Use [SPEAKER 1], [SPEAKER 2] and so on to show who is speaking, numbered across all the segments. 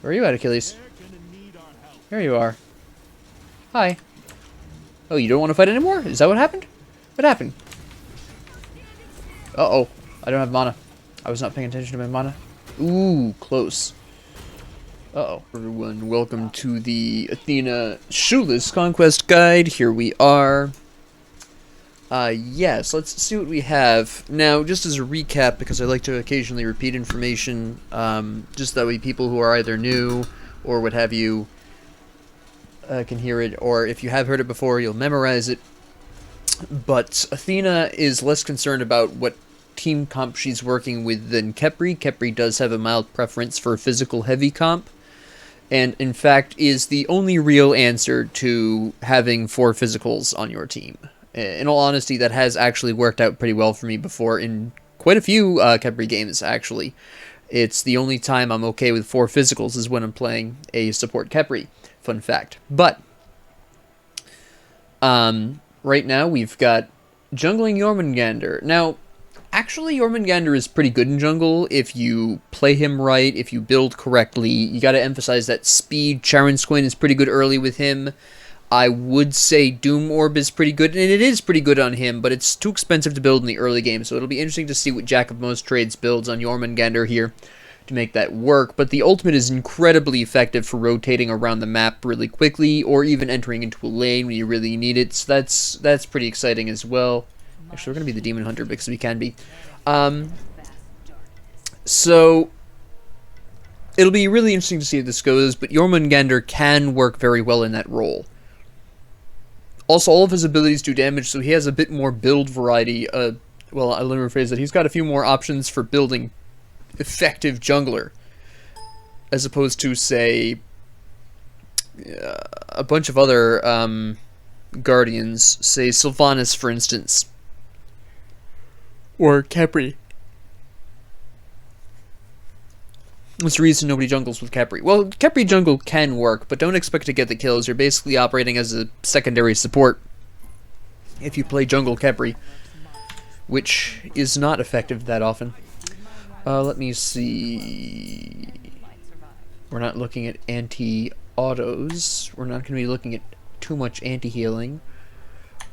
[SPEAKER 1] Where are you at, Achilles? Here you are. Hi. Oh, you don't want to fight anymore? Is that what happened? What happened? Uh-oh. I don't have mana. I was not paying attention to my mana. Ooh, close. Uh-oh. Everyone, welcome to the Athena Shoeless Conquest Guide. Here we are. Yes, let's see what we have. Now, just as a recap, because I like to occasionally repeat information, just that way people who are either new or what have you can hear it, or if you have heard it before, you'll memorize it. But Athena is less concerned about what team comp she's working with than Khepri. Khepri does have a mild preference for physical heavy comp, and in fact is the only real answer to having 4 physicals on your team. In all honesty, that has actually worked out pretty well for me before in quite a few Khepri games, actually. It's the only time I'm okay with 4 physicals is when I'm playing a support Khepri. Fun fact. But right now we've got jungling Jormungandr. Now, actually, Jormungandr is pretty good in jungle if you play him right, if you build correctly. You got to emphasize that speed. Charon Squin is pretty good early with him. I would say Doom Orb is pretty good, and it is pretty good on him, but it's too expensive to build in the early game, so it'll be interesting to see what Jack of Most Trades builds on Jormungandr here to make that work. But the ultimate is incredibly effective for rotating around the map really quickly, or even entering into a lane when you really need it, so that's pretty exciting as well. Actually, we're going to be the Demon Hunter because we can be. So it'll be really interesting to see how this goes, but Jormungandr can work very well in that role. Also, all of his abilities do damage, so he has a bit more build variety. Well, let me rephrase that. He's got a few more options for building effective jungler, as opposed to, say, a bunch of other guardians. Say Sylvanas, for instance. Or Khepri. What's the reason nobody jungles with Khepri? Well, Khepri jungle can work, but don't expect to get the kills. You're basically operating as a secondary support if you play jungle Khepri, which is not effective that often. Let me see. We're not looking at anti-autos. We're not going to be looking at too much anti-healing.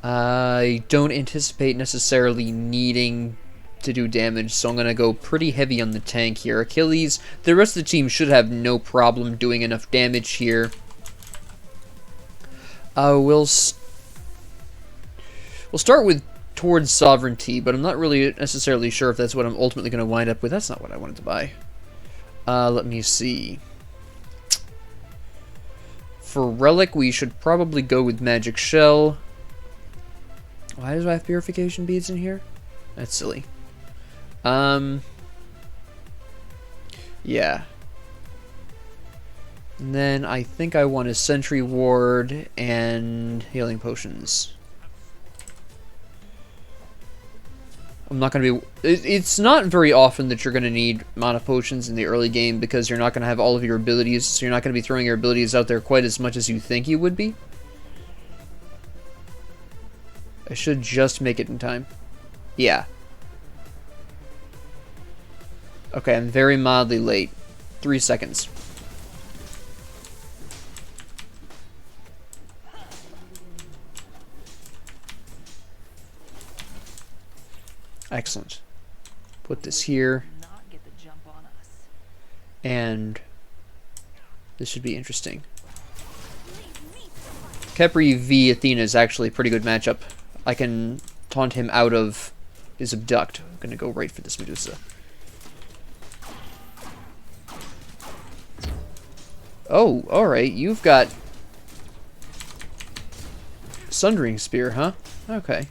[SPEAKER 1] I don't anticipate necessarily needing to do damage, so I'm going to go pretty heavy on the tank here. Achilles, the rest of the team should have no problem doing enough damage here. We'll start with Towards Sovereignty, but I'm not really necessarily sure if that's what I'm ultimately going to wind up with. That's not what I wanted to buy. Let me see. For Relic, we should probably go with Magic Shell. Why does I have Purification Beads in here? That's silly. Yeah. And then I think I want a Sentry Ward and Healing Potions. I'm not going to be... It's not very often that you're going to need mana potions in the early game because you're not going to have all of your abilities, so you're not going to be throwing your abilities out there quite as much as you think you would be. I should just make it in time. Yeah. Okay, I'm very mildly late. 3 seconds. Excellent. Put this here. And this should be interesting. Khepri v Athena is actually a pretty good matchup. I can taunt him out of his Abduct. I'm going to go right for this Medusa. Oh, alright. You've got Sundering Spear, huh? Okay.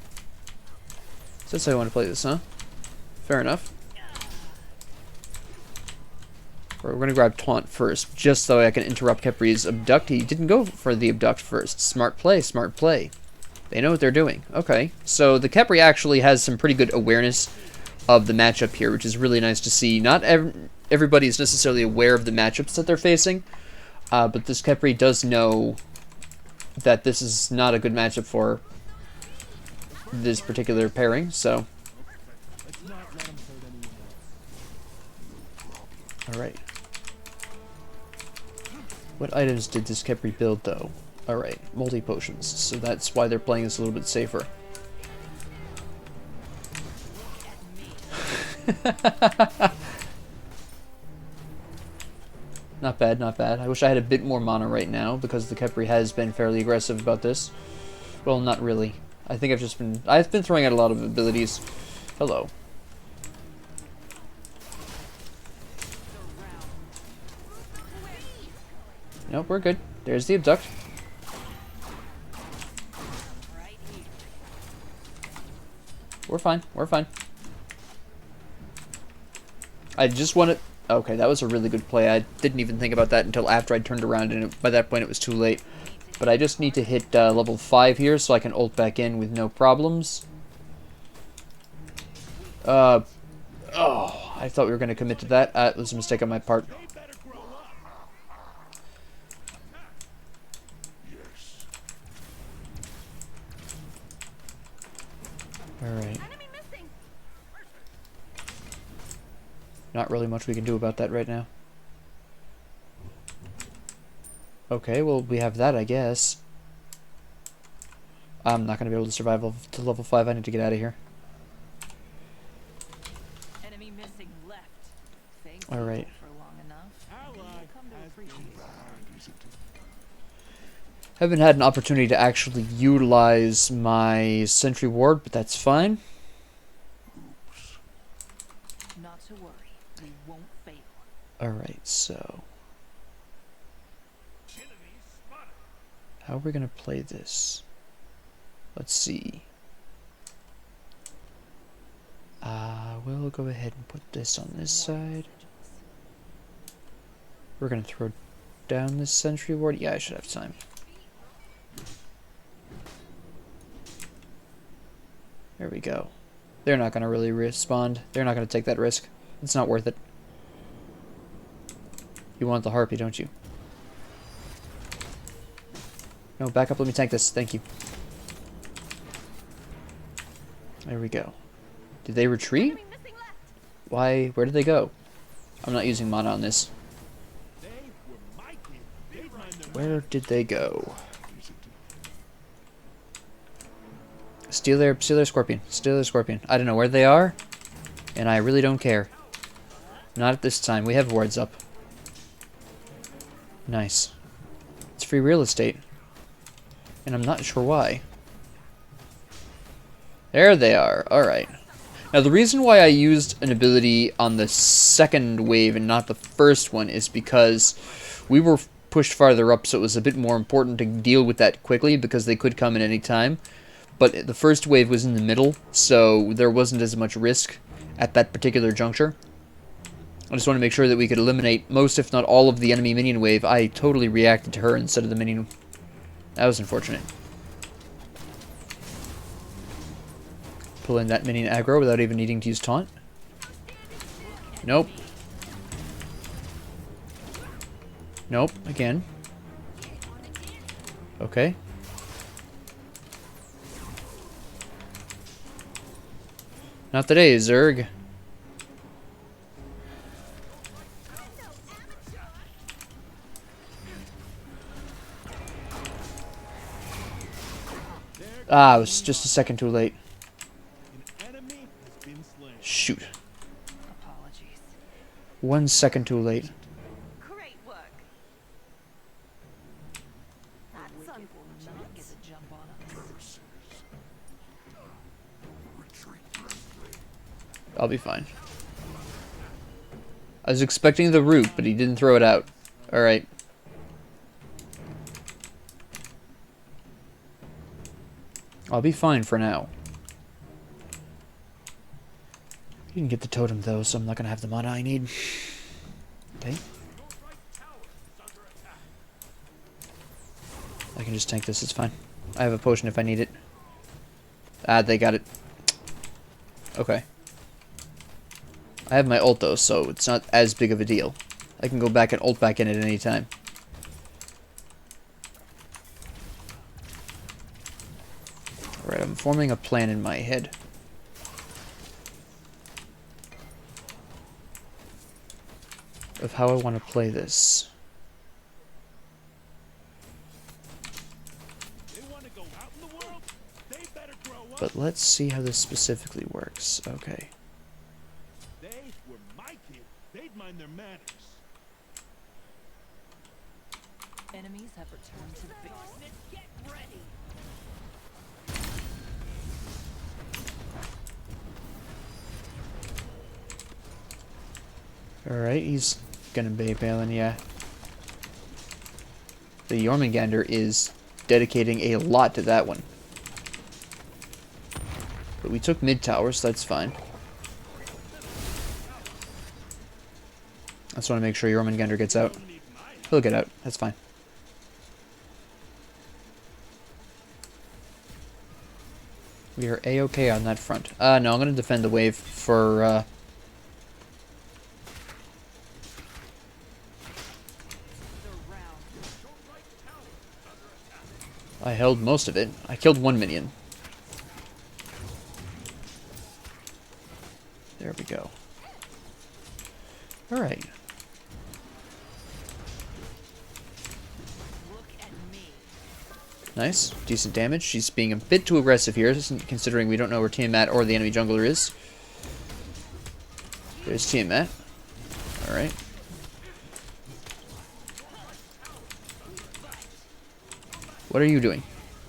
[SPEAKER 1] So that's how you want to play this, huh? Fair enough. We're going to grab Taunt first, just so I can interrupt Khepri's Abduct. He didn't go for the Abduct first. Smart play, smart play. They know what they're doing. Okay, so the Khepri actually has some pretty good awareness of the matchup here, which is really nice to see. Not everybody is necessarily aware of the matchups that they're facing, but this Khepri does know that this is not a good matchup for this particular pairing, so... Alright. What items did this Kepri build, though? Alright, multi-potions. So that's why they're playing this a little bit safer. Not bad, not bad. I wish I had a bit more mana right now, because the Kepri has been fairly aggressive about this. Well, not really. I think I've been throwing out a lot of abilities. Hello. Nope, we're good. There's the abduct. We're fine, we're fine. I just want to... Okay, that was a really good play. I didn't even think about that until after I turned around, and by that point it was too late. But I just need to hit level 5 here so I can ult back in with no problems. Oh, I thought we were going to commit to that. It was a mistake on my part. Alright. Not really much we can do about that right now. Okay, well, we have that, I guess. I'm not going to be able to survive to level 5. I need to get out of here.
[SPEAKER 2] Enemy missing left.
[SPEAKER 1] Alright. Haven't had an opportunity to actually utilize my sentry ward, but that's fine.
[SPEAKER 2] Not to worry. We won't fail.
[SPEAKER 1] Alright, so... how are we going to play this? Let's see. We'll go ahead and put this on this side. We're going to throw down this sentry ward. Yeah, I should have time. There we go. They're not going to really respond. They're not going to take that risk. It's not worth it. You want the harpy, don't you? No, back up. Let me tank this. Thank you. There we go. Did they retreat? Why? Where did they go? I'm not using mana on this. Where did they go? Steal their scorpion. Steal their scorpion. I don't know where they are, and I really don't care. Not at this time. We have wards up. Nice. It's free real estate. And I'm not sure why. There they are. Alright. Now, the reason why I used an ability on the second wave and not the first one is because we were pushed farther up, so it was a bit more important to deal with that quickly because they could come at any time. But the first wave was in the middle, so there wasn't as much risk at that particular juncture. I just want to make sure that we could eliminate most, if not all, of the enemy minion wave. I totally reacted to her instead of the minion. That was unfortunate. Pulling that minion aggro without even needing to use taunt. Nope. Nope, again. Okay. Not today, Zerg. Ah, I was just a second too late. Shoot.
[SPEAKER 2] Apologies.
[SPEAKER 1] 1 second too late.
[SPEAKER 2] Great work. That son will not get a jump on us.
[SPEAKER 1] I'll be fine. I was expecting the root, but he didn't throw it out. Alright. I'll be fine for now. You can get the totem though, so I'm not gonna have the mana I need. Okay. I can just tank this, it's fine. I have a potion if I need it. Ah, they got it. Okay. I have my ult though, so it's not as big of a deal. I can go back and ult back in at any time. Alright, I'm forming a plan in my head. Of how I want to play this. But let's see how this specifically works. Okay.
[SPEAKER 3] They were my kids. They'd mind their manners.
[SPEAKER 2] Enemies have returned to the base. Get ready.
[SPEAKER 1] Alright, he's gonna be bailing, yeah. The Jormungandr is dedicating a lot to that one. But we took mid tower, so that's fine. I just want to make sure Jormungandr gets out. He'll get out, that's fine. We are A-okay on that front. No, I'm going to defend the wave for, I held most of it. I killed one minion. There we go. Alright. Nice. Decent damage. She's being a bit too aggressive here, considering we don't know where Tiamat or the enemy jungler is. There's Tiamat. Alright. What are you doing?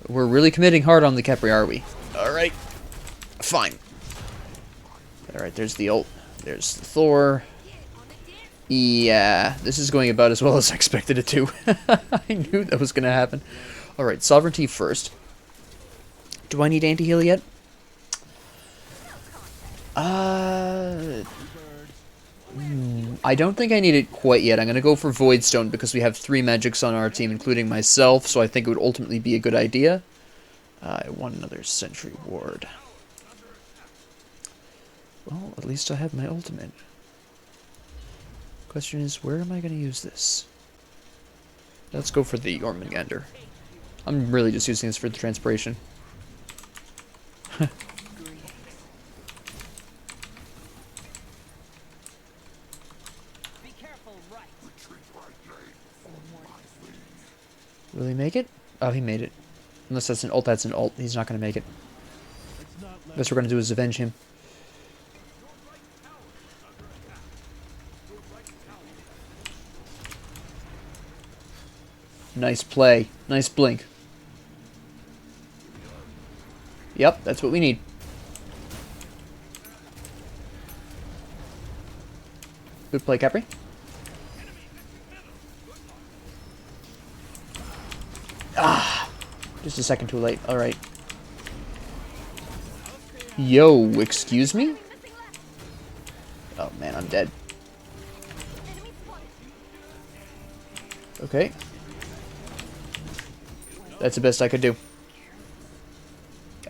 [SPEAKER 1] We're really committing hard on the Kepri, are we? Alright. Fine. Alright, there's the ult. There's the Thor. Yeah, this is going about as well as I expected it to. I knew that was going to happen. Alright, Sovereignty first. Do I need anti-heal yet? I don't think I need it quite yet. I'm going to go for Voidstone because we have 3 magics on our team, including myself, so I think it would ultimately be a good idea. I want another Sentry Ward. Well, at least I have my ultimate. Question is, where am I going to use this? Let's go for the Jormungandr. I'm really just using this for the transpiration. Will he make it? Oh, he made it. Unless that's an ult, that's an ult. He's not going to make it. Best we're going to do is avenge him. Nice play. Nice blink. Yep, that's what we need. Good play, Capri. Ah! Just a second too late. Alright. Yo, excuse me? Oh man, I'm dead. Okay. That's the best I could do.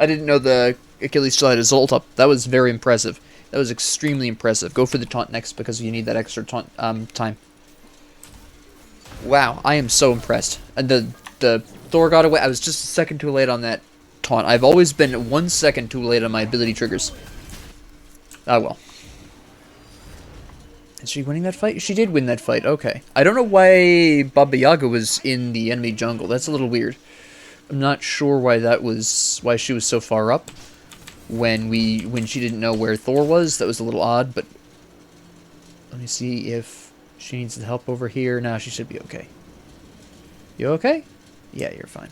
[SPEAKER 1] I didn't know the Achilles still had his ult up. That was very impressive. That was extremely impressive. Go for the taunt next because you need that extra taunt time. Wow, I am so impressed. And the Thor got away. I was just a second too late on that taunt. I've always been 1 second too late on my ability triggers. Ah well. Is she winning that fight? She did win that fight. Okay. I don't know why Baba Yaga was in the enemy jungle. That's a little weird. I'm not sure why that was, why she was so far up when she didn't know where Thor was. That was a little odd, but let me see if she needs the help over here. Now she should be okay. You okay? Yeah, you're fine.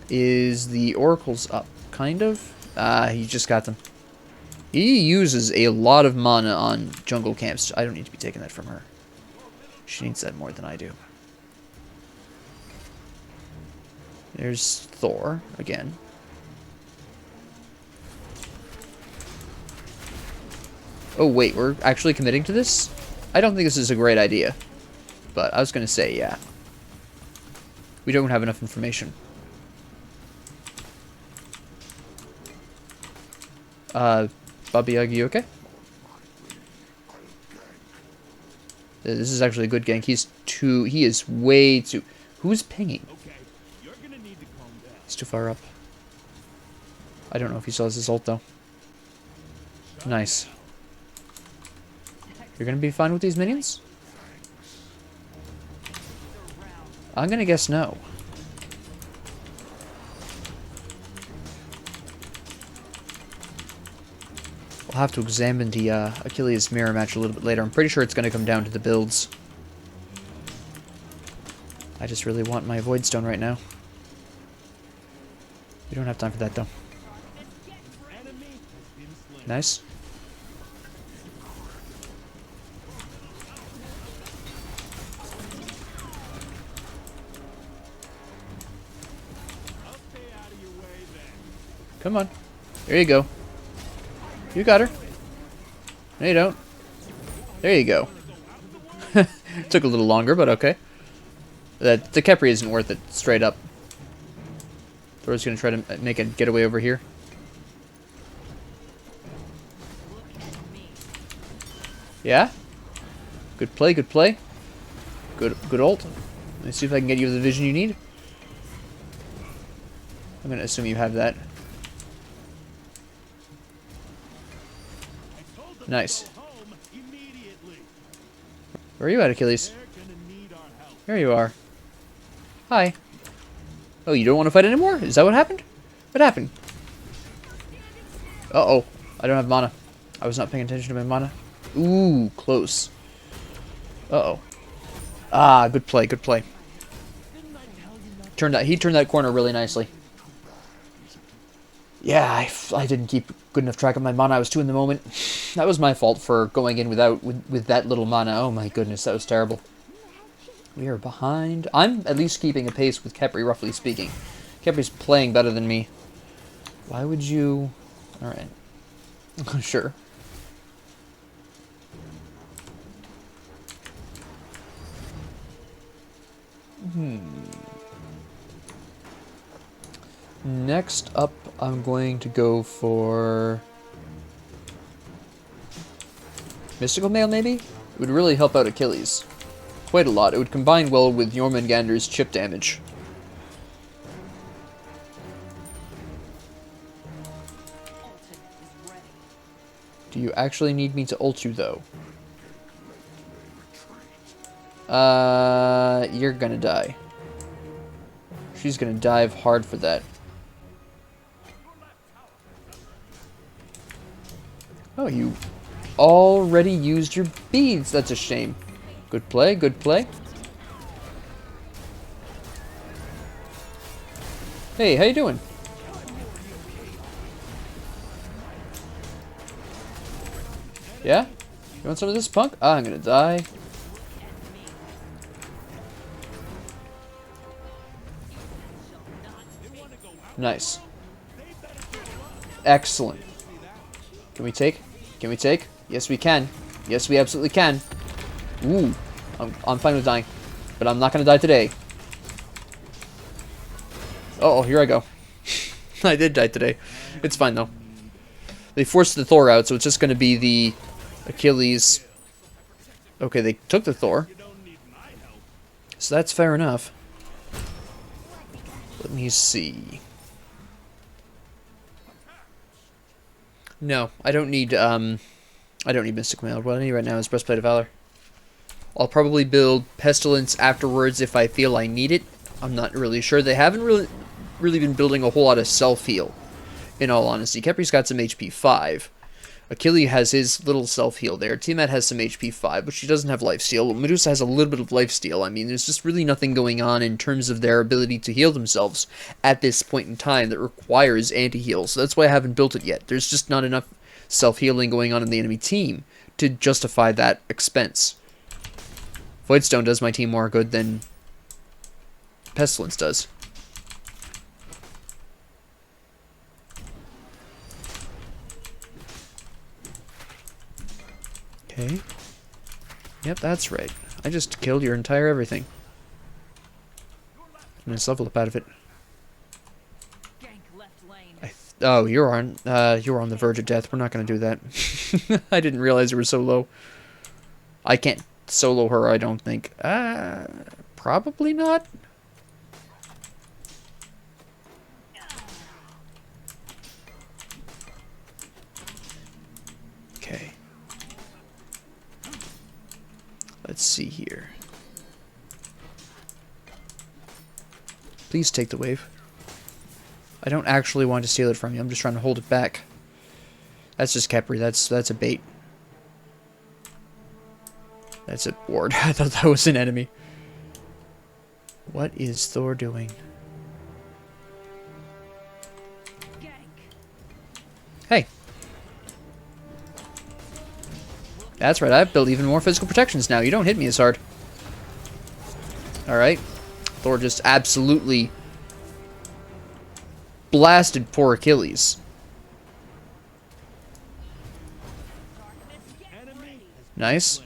[SPEAKER 1] Is the oracles up? Kind of. He just got them. He uses a lot of mana on jungle camps. I don't need to be taking that from her. She needs that more than I do. There's Thor again. Oh wait, we're actually committing to this? I don't think this is a great idea. But I was going to say, yeah. We don't have enough information. Baba Yaga, you okay? This is actually a good gank. He is way too... Who's pinging?
[SPEAKER 3] Okay, you're gonna need to calm down.
[SPEAKER 1] He's too far up. I don't know if he still has his ult, though. Nice. You're gonna be fine with these minions? I'm gonna guess no. I'll have to examine the Achilles mirror match a little bit later. I'm pretty sure it's going to come down to the builds. I just really want my Void Stone right now. We don't have time for that, though. Nice. Come on. There you go. You got her. No, you don't. There you go. Took a little longer, but okay. The Kepri isn't worth it, straight up. Thor's gonna try to make a getaway over here. Yeah? Good play, good play. Good ult. Let me see if I can get you the vision you need. I'm gonna assume you have that. Nice. Where are you at, Achilles? There you are. Hi. Oh, you don't want to fight anymore? Is that what happened? What happened? Uh-oh. I don't have mana. I was not paying attention to my mana. Ooh, close. Uh-oh. Ah, good play, good play. He turned that corner really nicely. Yeah, I didn't keep good enough track of my mana. I was too in the moment. That was my fault for going in with that little mana. Oh my goodness, that was terrible. We are behind. I'm at least keeping a pace with Kepri, roughly speaking. Kepri's playing better than me. Why would you... Alright. Sure. Next up, I'm going to go for... Mystical Mail, maybe? It would really help out Achilles. Quite a lot. It would combine well with Jormungandr's chip damage. Do you actually need me to ult you, though? You're gonna die. She's gonna dive hard for that. Oh, you already used your beads. That's a shame. Good play, good play. Hey, how you doing? Yeah? You want some of this, punk? Ah, I'm gonna die. Nice. Excellent. Can we take? Can we take? Yes, we can. Yes, we absolutely can. Ooh. I'm fine with dying. But I'm not gonna die today. Uh-oh, here I go. I did die today. It's fine, though. They forced the Thor out, so it's just gonna be the Achilles. Okay, they took the Thor. So that's fair enough. Let me see. No, I don't need Mystic Mail. What I need right now is Breastplate of Valor. I'll probably build Pestilence afterwards if I feel I need it. I'm not really sure. They haven't really been building a whole lot of self-heal, in all honesty. Kepri's got some HP 5. Achilles has his little self-heal there. Tiamat has some HP 5, but she doesn't have lifesteal. Medusa has a little bit of lifesteal. I mean, there's just really nothing going on in terms of their ability to heal themselves at this point in time that requires anti-heal. So that's why I haven't built it yet. There's just not enough self-healing going on in the enemy team to justify that expense. Voidstone does my team more good than Pestilence does. Okay. Yep, that's right. I just killed your entire everything. Nice level up out of it. Oh, you're on the verge of death. We're not gonna do that. I didn't realize you were so low. I can't solo her, I don't think. Probably not. Okay. Let's see here. Please take the wave. I don't actually want to steal it from you. I'm just trying to hold it back. That's just Kepri. That's a bait. That's a ward. I thought that was an enemy. What is Thor doing? Hey. That's right, I've built even more physical protections now. You don't hit me as hard. Alright. Thor just absolutely blasted poor Achilles. Nice.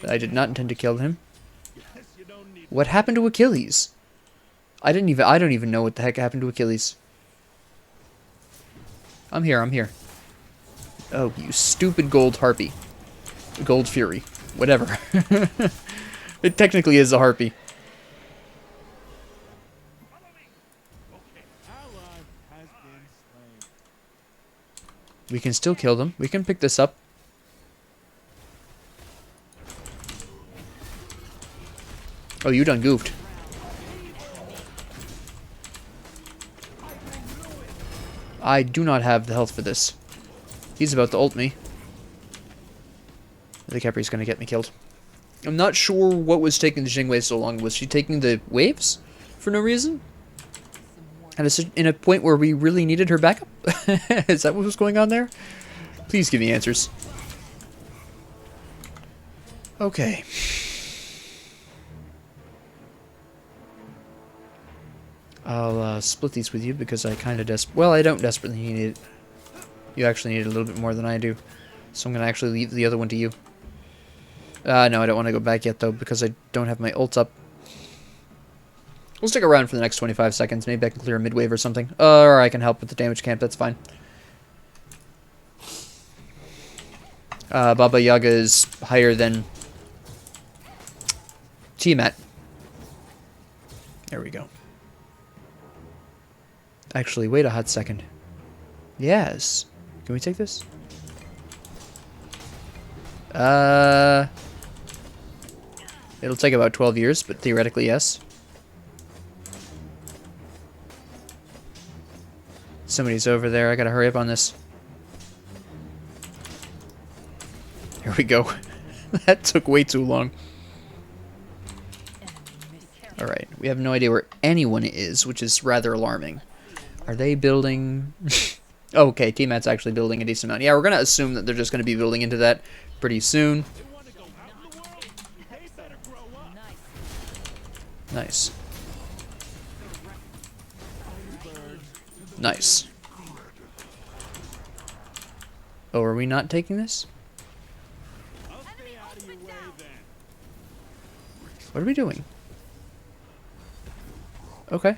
[SPEAKER 1] I did not intend to kill him. What happened to Achilles? I don't even know what the heck happened to Achilles. I'm here, I'm here. Oh, you stupid gold harpy. Gold fury. Whatever. It technically is a harpy. We can still kill them. We can pick this up. Oh, you done goofed. I do not have the health for this. He's about to ult me. I think Kepri's gonna get me killed. I'm not sure what was taking the Jingwei so long. Was she taking the waves for no reason? And in a point where we really needed her backup? Is that what was going on there? Please give me answers. Okay. I'll split these with you because I kind of well, I don't desperately need it. You actually need it a little bit more than I do. So I'm going to actually leave the other one to you. No, I don't want to go back yet, though, because I don't have my ult up. We'll stick around for the next 25 seconds. Maybe I can clear a mid-wave or something. Or I can help with the damage camp. That's fine. Baba Yaga is higher than Tiamat. There we go. Actually, wait a hot second. Yes. Can we take this? It'll take about 12 years, but theoretically, yes. Somebody's over there. I gotta hurry up on this. Here we go. That took way too long. Alright, we have no idea where anyone is, which is rather alarming. Are they building... Oh, okay, T-Mat's actually building a decent amount. Yeah, we're gonna assume that they're just gonna be building into that pretty soon. Nice. Nice. Oh, are we not taking this? What are we doing? Okay.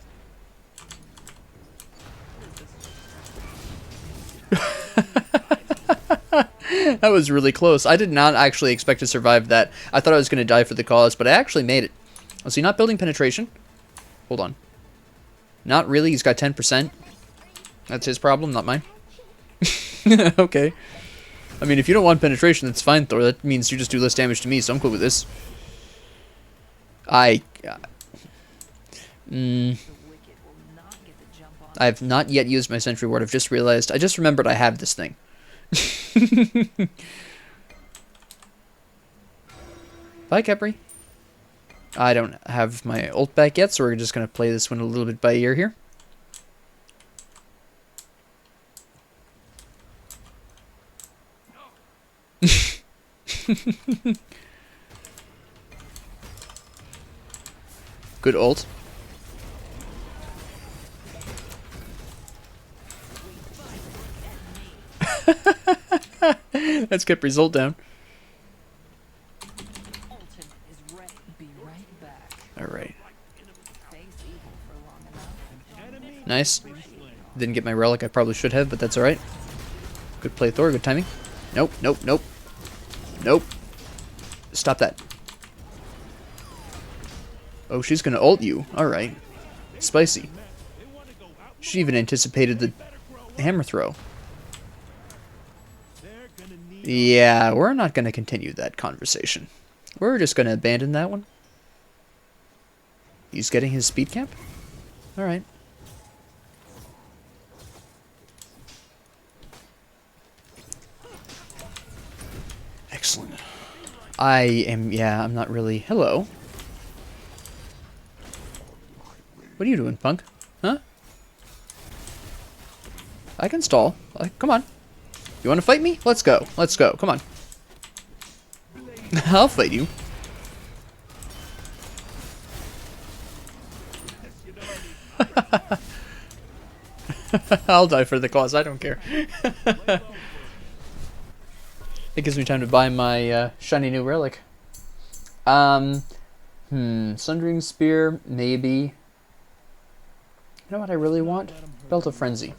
[SPEAKER 1] That was really close. I did not actually expect to survive that. I thought I was going to die for the cause, but I actually made it. Was he not building penetration? Hold on. Not really. He's got 10%. That's his problem, not mine. Okay. I mean, if you don't want penetration, that's fine, Thor. That means you just do less damage to me, so I'm cool with this. I have not yet used my sentry ward. I've just realized. I just remembered I have this thing. Bye, Kepri. I don't have my ult back yet, so we're just going to play this one a little bit by ear here. Good ult. Let's get result down. Alright. Nice. Didn't get my relic. I probably should have, but that's alright. Good play, Thor. Good timing. Nope, nope, nope. Nope. Stop that. Oh, she's gonna ult you. Alright. Spicy. She even anticipated the hammer throw. Yeah, we're not gonna continue that conversation. We're just gonna abandon that one. He's getting his speed camp? Alright. Excellent. I'm not really... Hello. What are you doing, punk? Huh? I can stall. Come on. You want to fight me? Let's go. Let's go. Come on. I'll fight you. I'll die for the cause. I don't care. It gives me time to buy my shiny new relic. Sundering Spear, maybe. You know what I really want? Belt of Frenzy.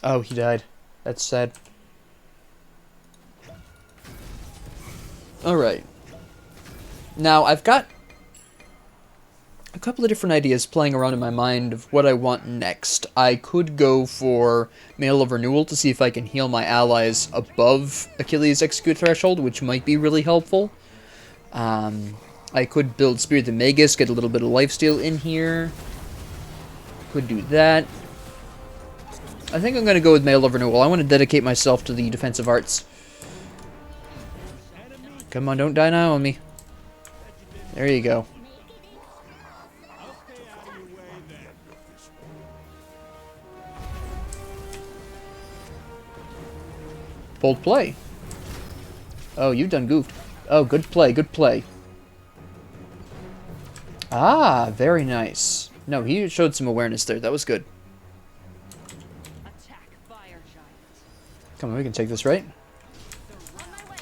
[SPEAKER 1] Oh, he died. That's sad. Alright. Now, I've got a couple of different ideas playing around in my mind of what I want next. I could go for Mail of Renewal to see if I can heal my allies above Achilles' Execute Threshold, which might be really helpful. I could build Spirit the Magus, get a little bit of lifesteal in here. Could do that. I think I'm going to go with Mail of Renewal. I want to dedicate myself to the defensive arts. Come on, don't die now on me. There you go. Bold play. Oh, you've done goofed. Oh, good play, good play. Ah, very nice. No, he showed some awareness there. That was good.
[SPEAKER 2] Attack fire giant.
[SPEAKER 1] Come on, we can take this, right?
[SPEAKER 2] On my way.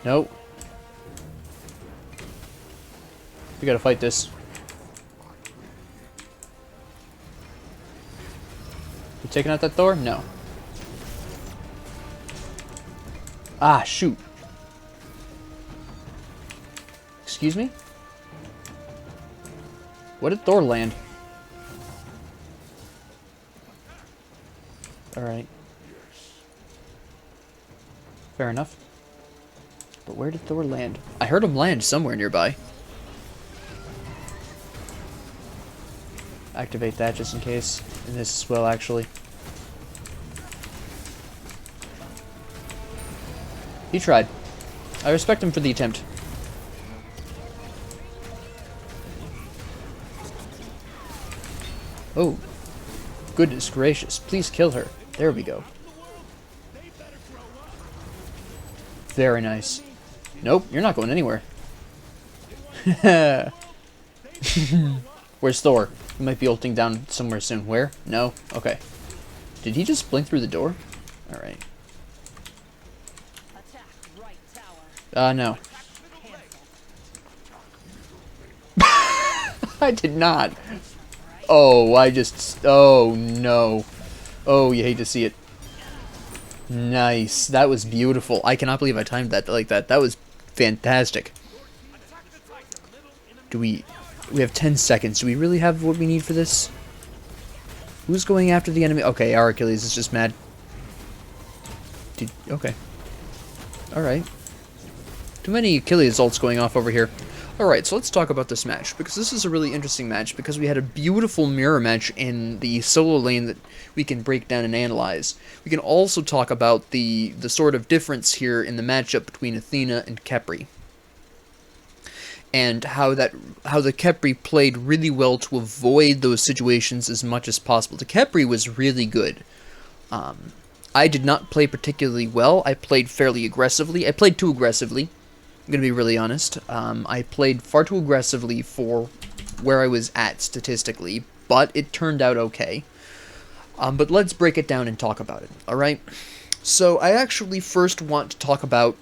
[SPEAKER 1] Nope. We gotta fight this. You taking out that Thor? No. Ah, shoot. Excuse me? What did Thor land? Alright. Fair enough. But where did Thor land? I heard him land somewhere nearby. Activate that just in case. And this as well, actually. He tried. I respect him for the attempt. Oh. Goodness gracious. Please kill her. There we go. Very nice. Nope, you're not going anywhere. Where's Thor? He might be ulting down somewhere soon. Where? No? Okay. Did he just blink through the door? Alright.
[SPEAKER 2] Attack right tower.
[SPEAKER 1] No. I did not. Oh, oh no. Oh, you hate to see it. Nice. That was beautiful. I cannot believe I timed that like that. That was fantastic. We have 10 seconds. Do we really have what we need for this? Who's going after the enemy? Okay, our Achilles is just mad. Okay. Alright. Too many Achilles ults going off over here. Alright, so let's talk about this match, because this is a really interesting match, because we had a beautiful mirror match in the solo lane that we can break down and analyze. We can also talk about the sort of difference here in the matchup between Athena and Khepri. And how the Khepri played really well to avoid those situations as much as possible. The Khepri was really good. I did not play particularly well. I played fairly aggressively. I played too aggressively. I'm going to be really honest. I played far too aggressively for where I was at statistically, but it turned out okay. But let's break it down and talk about it, alright? So I actually first want to talk about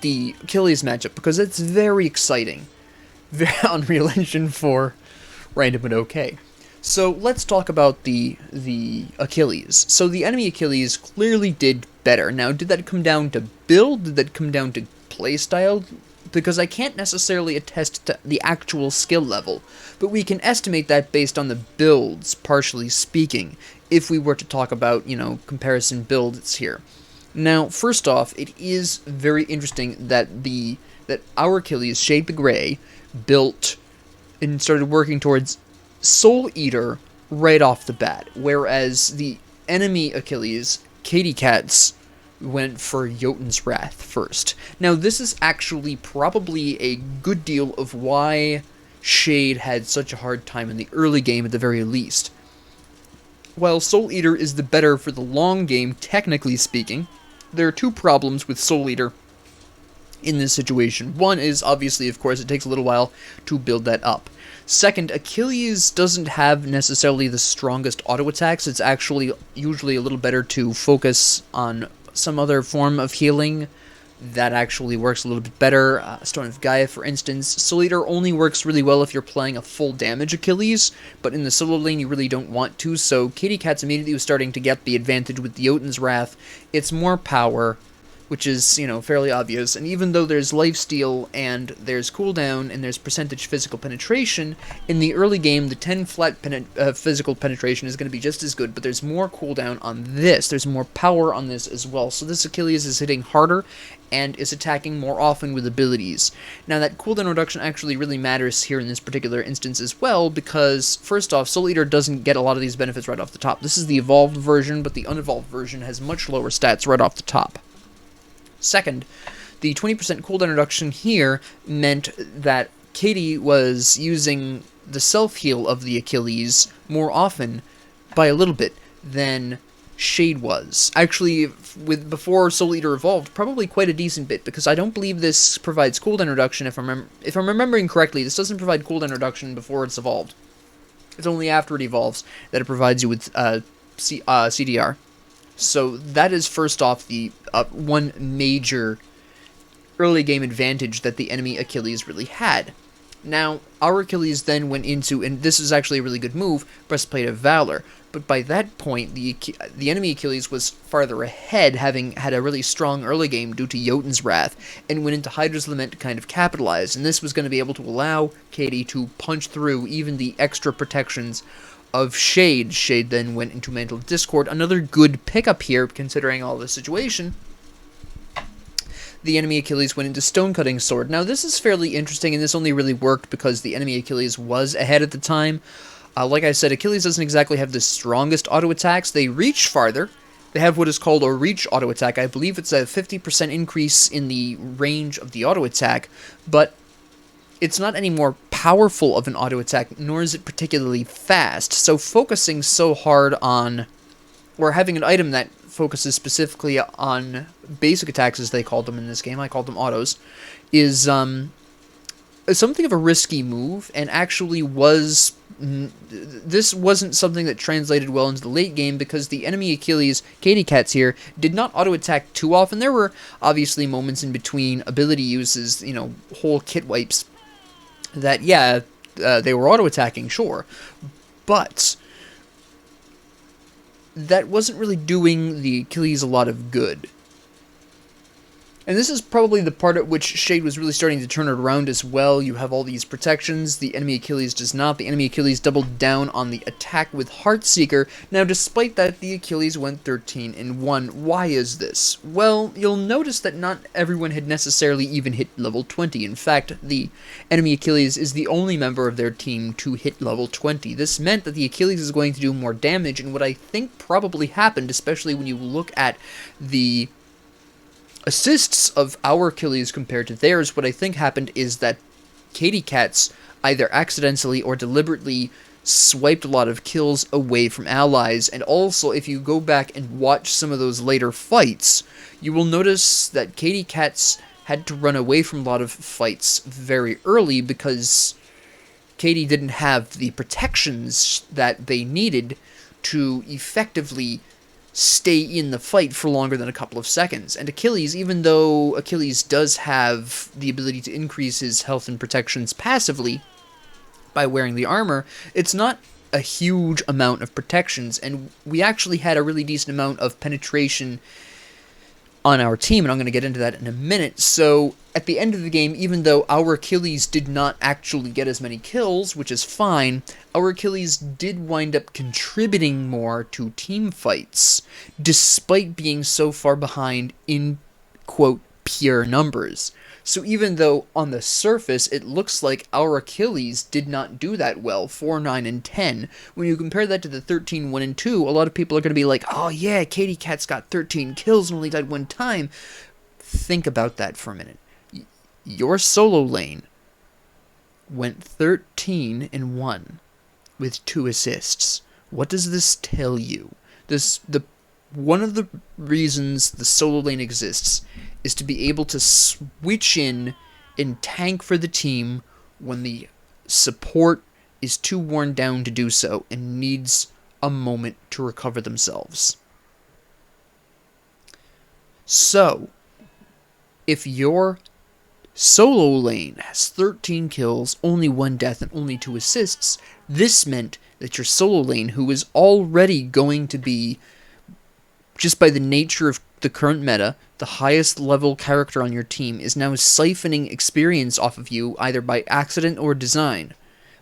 [SPEAKER 1] the Achilles matchup, because it's very exciting. Very Unreal Engine 4, random and okay. So let's talk about the Achilles. So the enemy Achilles clearly did better. Now, did that come down to build? Did that come down to playstyle? Because I can't necessarily attest to the actual skill level, but we can estimate that based on the builds, partially speaking, if we were to talk about, you know, comparison builds here. Now, first off, it is very interesting that the that our Achilles, Shade the Grey, built and started working towards Soul Eater right off the bat, whereas the enemy Achilles, Katy Cats, went for Jotun's Wrath first. Now, this is actually probably a good deal of why Shade had such a hard time in the early game at the very least. While Soul Eater is the better for the long game, technically speaking, there are two problems with Soul Eater in this situation. One is, obviously, of course, it takes a little while to build that up. Second, Achilles doesn't have necessarily the strongest auto attacks. It's actually usually a little better to focus on some other form of healing that actually works a little bit better. Stone of Gaia, for instance. Soul Eater only works really well if you're playing a full damage Achilles, but in the solo lane you really don't want to, so Katy Cat's immediately was starting to get the advantage with the Jotun's Wrath. It's more power, which is, fairly obvious, and even though there's lifesteal, and there's cooldown, and there's percentage physical penetration, in the early game, the 10 flat physical penetration is going to be just as good, but there's more cooldown on this, there's more power on this as well, so this Achilles is hitting harder, and is attacking more often with abilities. Now, that cooldown reduction actually really matters here in this particular instance as well, because, first off, Soul Eater doesn't get a lot of these benefits right off the top. This is the evolved version, but the unevolved version has much lower stats right off the top. Second, the 20% cooldown reduction here meant that Katy was using the self-heal of the Achilles more often by a little bit than Shade was. Actually, before Soul Eater evolved, probably quite a decent bit, because I don't believe this provides cooldown reduction. If I'm remembering correctly, this doesn't provide cooldown reduction before it's evolved. It's only after it evolves that it provides you with CDR. So that is, first off, the one major early game advantage that the enemy Achilles really had. Now, our Achilles then went into, and this is actually a really good move, Breastplate of Valor. But by that point, the enemy Achilles was farther ahead, having had a really strong early game due to Jotun's Wrath, and went into Hydra's Lament to kind of capitalize. And this was going to be able to allow Katy to punch through even the extra protections of Shade. Shade then went into Mantle of Discord. Another good pickup here, considering all the situation. The enemy Achilles went into Stonecutting Sword. Now, this is fairly interesting, and this only really worked because the enemy Achilles was ahead at the time. Like I said, Achilles doesn't exactly have the strongest auto attacks. They reach farther. They have what is called a reach auto attack. I believe it's a 50% increase in the range of the auto attack, but it's not any more powerful of an auto attack, nor is it particularly fast. So focusing so hard on, or having an item that focuses specifically on basic attacks, as they called them in this game, I called them autos, is something of a risky move, and actually this wasn't something that translated well into the late game, because the enemy Achilles, Katy Cats here, did not auto-attack too often. There were obviously moments in between ability uses, whole kit wipes, that, they were auto-attacking, sure, but that wasn't really doing the Achilles a lot of good. And this is probably the part at which Shade was really starting to turn it around as well. You have all these protections, the enemy Achilles does not. The enemy Achilles doubled down on the attack with Heartseeker. Now, despite that, the Achilles went 13-1. Why is this? Well, you'll notice that not everyone had necessarily even hit level 20. In fact, the enemy Achilles is the only member of their team to hit level 20. This meant that the Achilles is going to do more damage, and what I think probably happened, especially when you look at the assists of our Achilles compared to theirs, what I think happened is that Katy Cats either accidentally or deliberately swiped a lot of kills away from allies, and also if you go back and watch some of those later fights, you will notice that Katy Cats had to run away from a lot of fights very early because Katy didn't have the protections that they needed to effectively stay in the fight for longer than a couple of seconds. And Achilles, even though Achilles does have the ability to increase his health and protections passively by wearing the armor, it's not a huge amount of protections, and we actually had a really decent amount of penetration on our team, and I'm going to get into that in a minute. So at the end of the game, even though our Achilles did not actually get as many kills, which is fine, our Achilles did wind up contributing more to team fights, despite being so far behind in, quote, pure numbers. So even though on the surface it looks like our Achilles did not do that well, 4, 9, and 10, when you compare that to the 13, 1, and 2, a lot of people are going to be like, oh yeah, Katie Cat's got 13 kills and only died one time. Think about that for a minute. Your solo lane went 13 and 1 with 2 assists. What does this tell you? One of the reasons the solo lane exists is to be able to switch in and tank for the team when the support is too worn down to do so and needs a moment to recover themselves. So, if your solo lane has 13 kills, only 1 death, and only 2 assists, this meant that your solo lane, who is already going to be, just by the nature of the current meta, the highest level character on your team, is now siphoning experience off of you either by accident or design.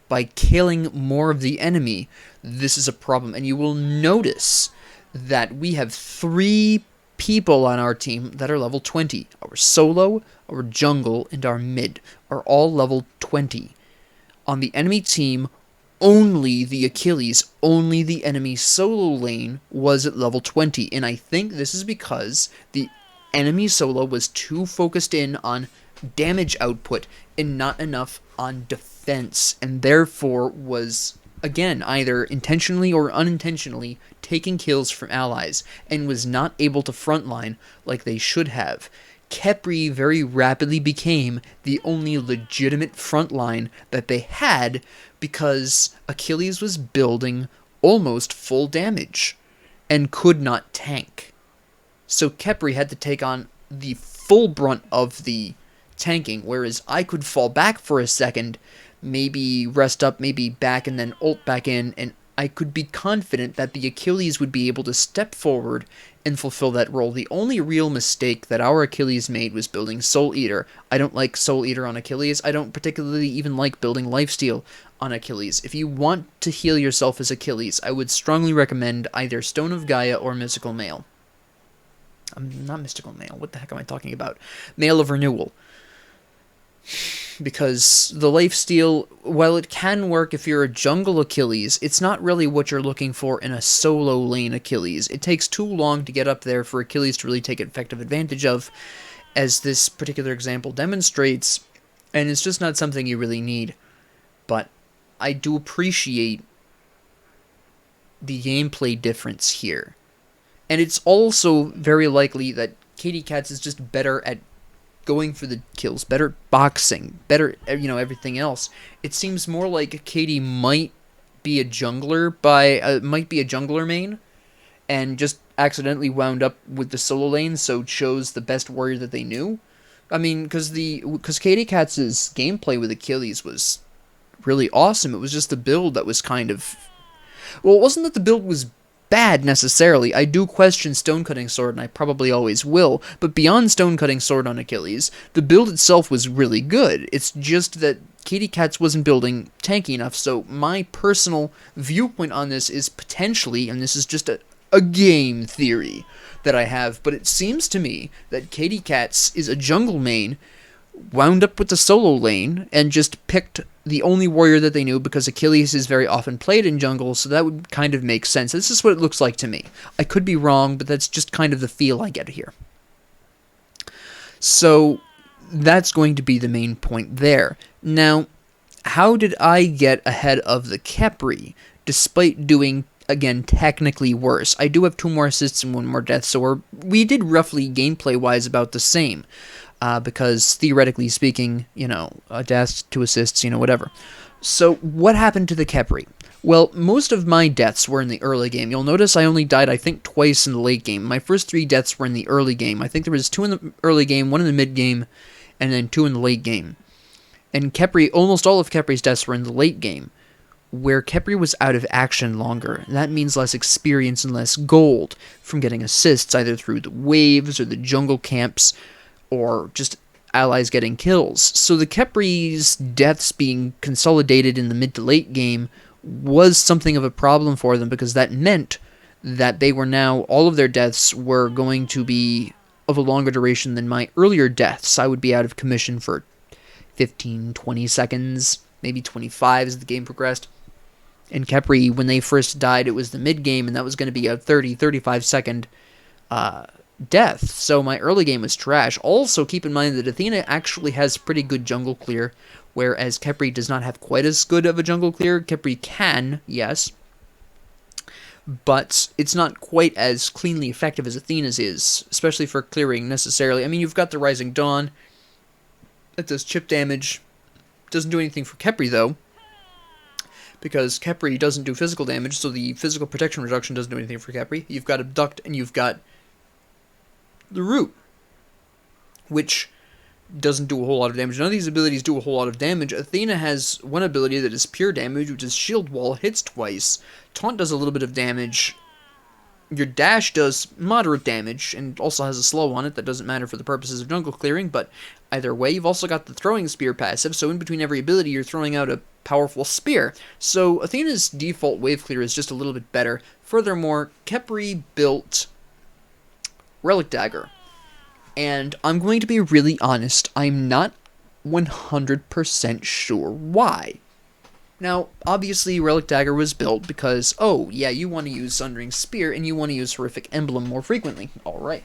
[SPEAKER 1] By killing more of the enemy, this is a problem. And you will notice that we have 3 people on our team that are level 20. Our solo, our jungle, and our mid are all level 20. On the enemy team, only the Achilles, only the enemy solo lane was at level 20. And I think this is because the enemy solo was too focused in on damage output and not enough on defense, and therefore was, again, either intentionally or unintentionally taking kills from allies, and was not able to frontline like they should have. Khepri very rapidly became the only legitimate frontline that they had because Achilles was building almost full damage and could not tank. So Khepri had to take on the full brunt of the tanking, whereas I could fall back for a second, maybe rest up, maybe back, and then ult back in, and I could be confident that the Achilles would be able to step forward and fulfill that role. The only real mistake that our Achilles made was building Soul Eater. I don't like Soul Eater on Achilles. I don't particularly even like building Lifesteal on Achilles. If you want to heal yourself as Achilles, I would strongly recommend either Stone of Gaia or Mystical Mail. Not Mystical Mail. What the heck am I talking about? Mail of Renewal. Because the lifesteal, while it can work if you're a jungle Achilles, it's not really what you're looking for in a solo lane Achilles. It takes too long to get up there for Achilles to really take effective advantage of, as this particular example demonstrates, and it's just not something you really need. But I do appreciate the gameplay difference here. And it's also very likely that Katie Katz is just better at going for the kills, better at boxing, better, everything else. It seems more like Katie might be a jungler might be a jungler main, and just accidentally wound up with the solo lane, so chose the best warrior that they knew. I mean, because Katie Katz's gameplay with Achilles was really awesome. It was just the build that was kind of, well, it wasn't that the build was bad necessarily. I do question Stonecutting Sword, and I probably always will, but beyond Stonecutting Sword on Achilles, the build itself was really good. It's just that Katie Katz wasn't building tanky enough, so my personal viewpoint on this is potentially, and this is just a game theory that I have, but it seems to me that Katie Katz is a jungle main, wound up with the solo lane, and just picked the only warrior that they knew because Achilles is very often played in jungle, so that would kind of make sense. This is what it looks like to me. I could be wrong, but that's just kind of the feel I get here. So that's going to be the main point there. Now, how did I get ahead of the Khepri, despite doing, again, technically worse? I do have 2 more assists and 1 more death, so we did roughly gameplay-wise about the same. Because theoretically speaking, a death, 2 assists, whatever. So what happened to the Khepri? Well, most of my deaths were in the early game. You'll notice I only died, I think, twice in the late game. My first 3 deaths were in the early game. I think there was 2 in the early game, 1 in the mid game, and then 2 in the late game. And Khepri, almost all of Khepri's deaths were in the late game, where Khepri was out of action longer. That means less experience and less gold from getting assists, either through the waves or the jungle camps, or just allies getting kills. So the Khepri's deaths being consolidated in the mid to late game was something of a problem for them, because that meant that they were now, all of their deaths were going to be of a longer duration than my earlier deaths. I would be out of commission for 15, 20 seconds, maybe 25 as the game progressed. And Khepri, when they first died, it was the mid-game, and that was going to be a 30, 35-second death. So my early game was trash. Also, keep in mind that Athena actually has pretty good jungle clear, whereas Khepri does not have quite as good of a jungle clear. Khepri can, yes, but it's not quite as cleanly effective as Athena's is, especially for clearing necessarily. I mean, you've got the Rising Dawn. That does chip damage. Doesn't do anything for Khepri, though, because Khepri doesn't do physical damage, so the physical protection reduction doesn't do anything for Khepri. You've got Abduct, and you've got the Root, which doesn't do a whole lot of damage. None of these abilities do a whole lot of damage. Athena has one ability that is pure damage, which is Shield Wall, hits twice. Taunt does a little bit of damage. Your dash does moderate damage, and also has a slow on it that doesn't matter for the purposes of jungle clearing, but either way, you've also got the throwing spear passive, so in between every ability, you're throwing out a powerful spear. So Athena's default wave clear is just a little bit better. Furthermore, Khepri built Relic Dagger. And I'm going to be really honest, I'm not 100% sure why. Now, obviously, Relic Dagger was built because, oh, yeah, you want to use Sundering Spear, and you want to use Horrific Emblem more frequently. Alright.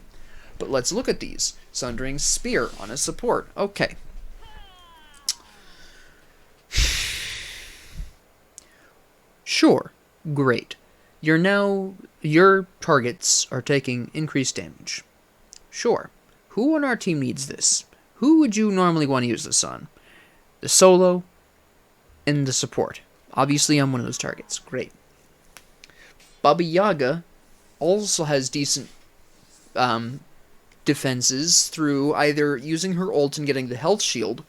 [SPEAKER 1] But let's look at these. Sundering Spear on a support. Okay. Sure. Great. Your targets are taking increased damage. Sure. Who on our team needs this? Who would you normally want to use this on? The solo and the support. Obviously, I'm one of those targets. Great. Baba Yaga also has decent defenses through either using her ult and getting the health shield,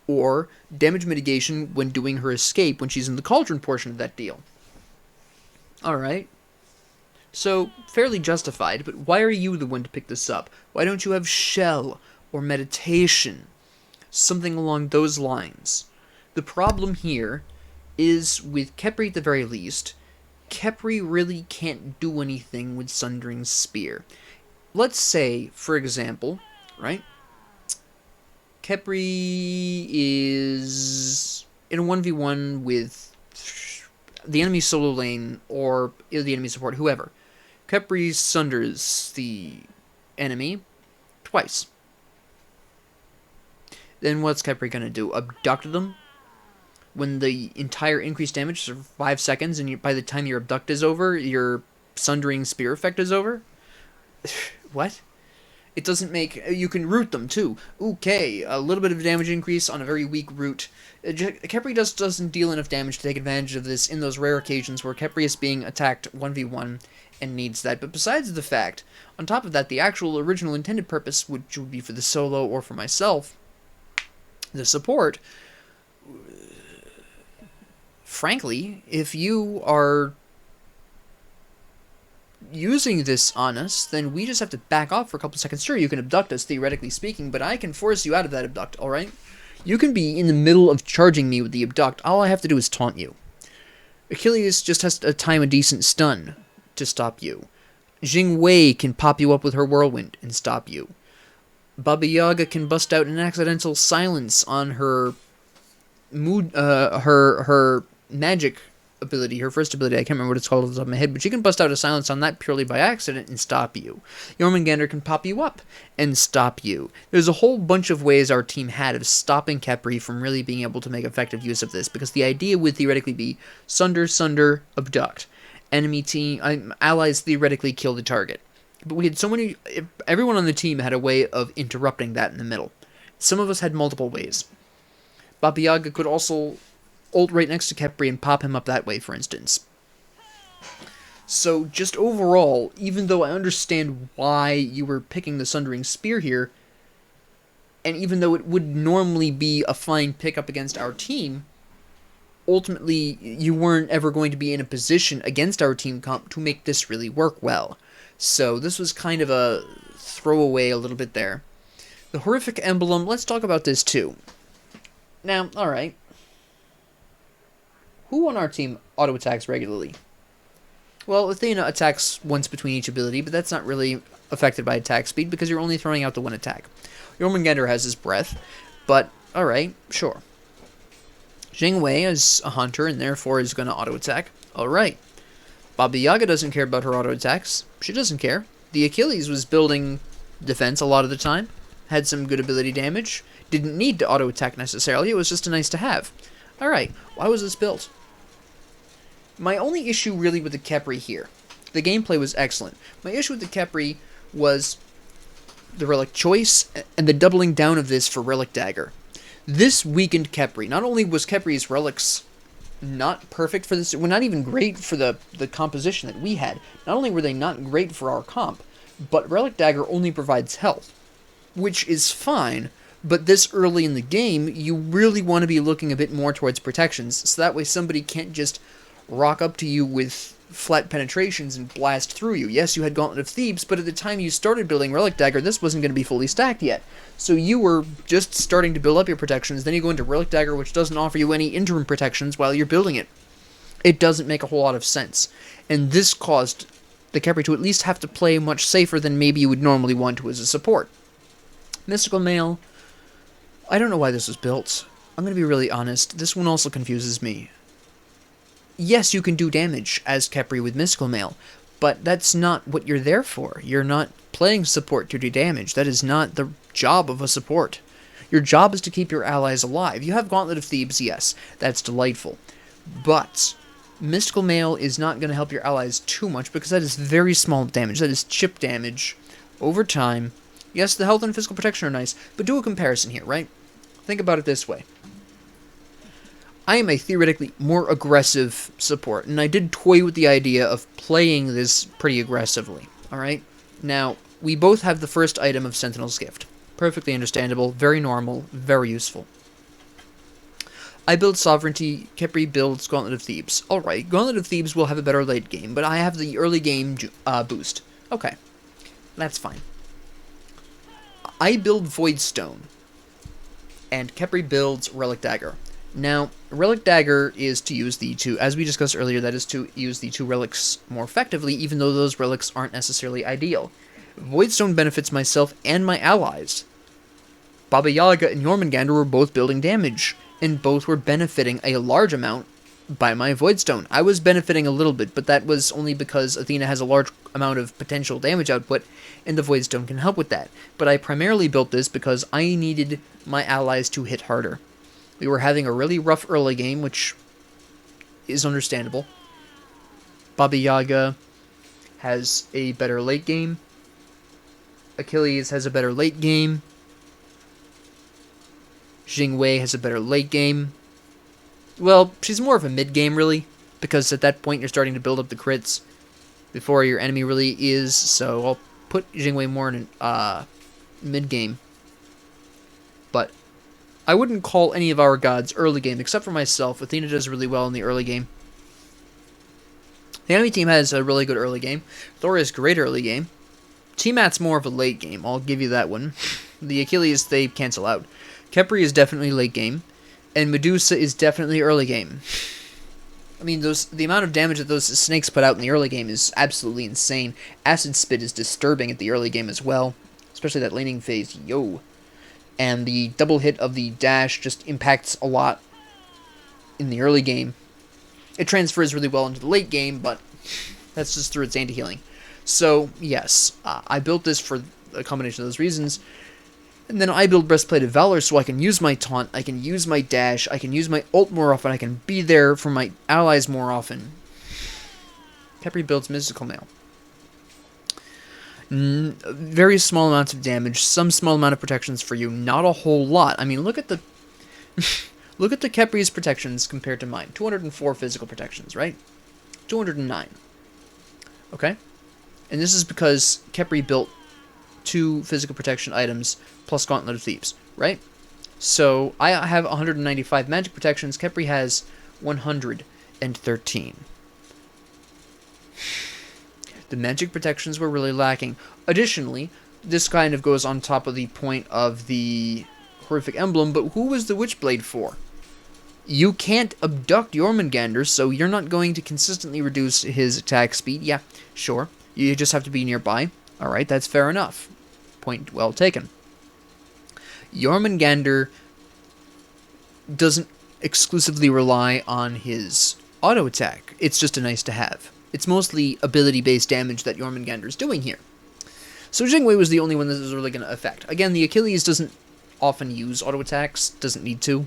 [SPEAKER 1] or damage mitigation when doing her escape when she's in the cauldron portion of that deal. Alright. So, fairly justified, but why are you the one to pick this up? Why don't you have Shell or Meditation? Something along those lines. The problem here is, with Khepri at the very least, Khepri really can't do anything with Sundering Spear. Let's say, for example, right? Khepri is in a 1v1 with the enemy solo lane or the enemy support, whoever. Khepri sunders the enemy twice. Then what's Khepri going to do? Abduct them when the entire increased damage is 5 seconds, and by the time your abduct is over, your Sundering Spear effect is over? What? It doesn't make... You can root them, too. Okay, a little bit of damage increase on a very weak root. Khepri just doesn't deal enough damage to take advantage of this in those rare occasions where Khepri is being attacked 1v1 and needs that. But besides the fact, on top of that, the actual original intended purpose, which would be for the solo or for myself, the support, frankly, if you are using this on us, then we just have to back off for a couple seconds. Sure, you can abduct us, theoretically speaking, but I can force you out of that abduct, alright? You can be in the middle of charging me with the abduct. All I have to do is taunt you. Achilles just has to time a decent stun to stop you. Jing Wei can pop you up with her whirlwind and stop you. Baba Yaga can bust out an accidental silence on her her magic ability, her first ability. I can't remember what it's called off the top of my head, but she can bust out a silence on that purely by accident and stop you. Jormungandr can pop you up and stop you. There's a whole bunch of ways our team had of stopping Khepri from really being able to make effective use of this, because the idea would theoretically be sunder, abduct. Enemy team, allies theoretically kill the target. But we had so many... Everyone on the team had a way of interrupting that in the middle. Some of us had multiple ways. Baba Yaga could also ult right next to Khepri and pop him up that way, for instance. So, just overall, even though I understand why you were picking the Sundering Spear here, and even though it would normally be a fine pickup against our team, ultimately, you weren't ever going to be in a position against our team comp to make this really work well. So, this was kind of a throwaway a little bit there. The Horrific Emblem, let's talk about this too. Now, alright. Who on our team auto-attacks regularly? Well, Athena attacks once between each ability, but that's not really affected by attack speed because you're only throwing out the one attack. Jormungandr has his breath, but alright, sure. Jingwei is a hunter and therefore is going to auto-attack. Alright. Baba Yaga doesn't care about her auto-attacks. She doesn't care. The Achilles was building defense a lot of the time. Had some good ability damage. Didn't need to auto-attack necessarily. It was just a nice to have. Alright, why was this built? My only issue really with the Khepri here, the gameplay was excellent. My issue with the Khepri was the relic choice and the doubling down of this for relic dagger. This weakened Khepri. Not only was Khepri's relics not perfect for this, well, not even great for the composition that we had. Not only were they not great for our comp, but relic dagger only provides health, which is fine. But this early in the game, you really want to be looking a bit more towards protections, so that way somebody can't just rock up to you with flat penetrations and blast through you. Yes, you had Gauntlet of Thebes, but at the time you started building Relic Dagger, this wasn't going to be fully stacked yet. So you were just starting to build up your protections, then you go into Relic Dagger, which doesn't offer you any interim protections while you're building it. It doesn't make a whole lot of sense. And this caused the Khepri to at least have to play much safer than maybe you would normally want to as a support. Mystical Mail, I don't know why this was built. I'm going to be really honest, this one also confuses me. Yes, you can do damage as Khepri with Mystical Mail, but that's not what you're there for. You're not playing support to do damage. That is not the job of a support. Your job is to keep your allies alive. You have Gauntlet of Thebes, yes, that's delightful. But Mystical Mail is not going to help your allies too much because that is very small damage. That is chip damage over time. Yes, the health and physical protection are nice, but do a comparison here, right? Think about it this way. I am a theoretically more aggressive support, and I did toy with the idea of playing this pretty aggressively, alright? Now, we both have the first item of Sentinel's Gift. Perfectly understandable, very normal, very useful. I build Sovereignty, Khepri builds Gauntlet of Thebes. Alright, Gauntlet of Thebes will have a better late game, but I have the early game boost. Okay, that's fine. I build Voidstone, and Khepri builds Relic Dagger. Now, Relic Dagger is to use the two, as we discussed earlier, that is to use the two relics more effectively, even though those relics aren't necessarily ideal. Voidstone benefits myself and my allies. Baba Yaga and Jormungandr were both building damage, and both were benefiting a large amount by my Voidstone. I was benefiting a little bit, but that was only because Athena has a large amount of potential damage output, and the Voidstone can help with that. But I primarily built this because I needed my allies to hit harder. We were having a really rough early game, which is understandable. Baba Yaga has a better late game. Achilles has a better late game. Jingwei has a better late game. Well, she's more of a mid game, really, because at that point you're starting to build up the crits before your enemy really is, so I'll put Jingwei more in mid game. But I wouldn't call any of our gods early game, except for myself. Athena does really well in the early game. The enemy team has a really good early game. Thor is great early game. Tiamat's more of a late game, I'll give you that one. The Achilles, they cancel out. Khepri is definitely late game, and Medusa is definitely early game. I mean, the amount of damage that those snakes put out in the early game is absolutely insane. Acid Spit is disturbing at the early game as well, especially that laning phase, yo. And the double hit of the dash just impacts a lot in the early game. It transfers really well into the late game, but that's just through its anti-healing. So, yes, I built this for a combination of those reasons. And then I build Breastplate of Valor so I can use my taunt, I can use my dash, I can use my ult more often, I can be there for my allies more often. Khepri builds Mystical Mail. Very small amounts of damage, some small amount of protections for you, not a whole lot. I mean, look at the look at the Khepri's protections compared to mine. 204 physical protections, right? 209. Okay? And this is because Khepri built 2 physical protection items plus Gauntlet of Thebes, right? So I have 195 magic protections, Khepri has 113. The magic protections were really lacking. Additionally, this kind of goes on top of the point of the horrific emblem, but who was the Witchblade for? You can't abduct Jormungandr, so you're not going to consistently reduce his attack speed. Yeah, sure. You just have to be nearby. Alright, that's fair enough. Point well taken. Jormungandr doesn't exclusively rely on his auto attack. It's just a nice to have. It's mostly ability-based damage that Jormungandr is doing here. So Jingwei was the only one that was really going to affect. Again, the Achilles doesn't often use auto attacks, doesn't need to.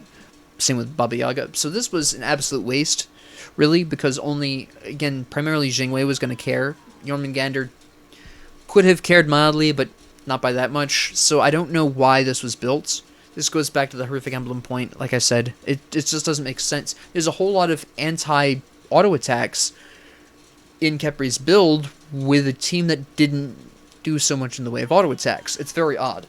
[SPEAKER 1] Same with Baba Yaga. So this was an absolute waste, really, because only, again, primarily Jingwei was going to care. Jormungandr could have cared mildly, but not by that much. So I don't know why this was built. This goes back to the horrific emblem point. Like I said, it just doesn't make sense. There's a whole lot of anti-auto attacks in Khepri's build with a team that didn't do so much in the way of auto attacks. It's very odd.